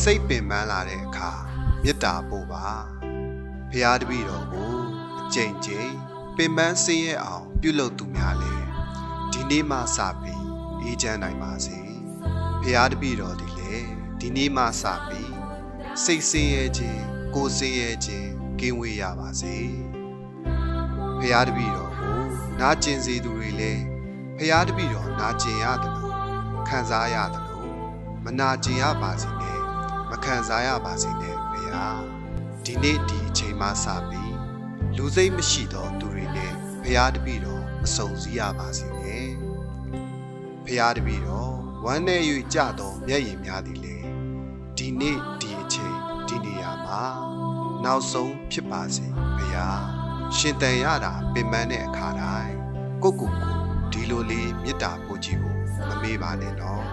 စိတ်ပင်ပန်းလာတဲ့အခါမေတ္တာပို့ပါဖရာတပည့်တော်ကိုအကျင့်ချင်းပင်ပန်းဆင်းရဲအောင်ပြုလုပ်သူများလေဒီနေ့မှစပြီးအေးချမ်းနိုင်ပါစေဖရာတပည့်တော်ဒီလေဒီနေ့မှစပြီးစိတ်ဆင်းရဲခြင်းကိုယ်ဆင်းရဲခြင်းကင်းဝေးရပါစေဖရာတပည့်တော်ကိုနာကျင်စေသူတွေလည်းဖရာတပည့်တော်နာကျင်ရတယ်လို့ခံစားရတယ်လို့မနာကျင်ရပါစေနဲ့မခံစားရပါစေနဲ့ဖရာဒီနေ့ဒီအချိန်မှစပြီးလူစိတ်မရှိသောသူတွေနဲ့ဖရာတပည့်တော်မစုံစည်းရပါစေနဲ့ဖရာတပည့်တော်ဝမ်းနဲ့၍ကြသောမျက်ရည်များသည်လေဒီနေ့ဒီအချိန်ဒီနေရာမှာနောက်ဆုံးဖြစ်ပါစေဖရာရှင်တန်ရတာပင်ပန်းတဲ့အခါတိုင်းကိုကိုဒီလိုလေးမေတ္တာပို့ကြည့်ဖို့မမေ့ပါနဲ့နော်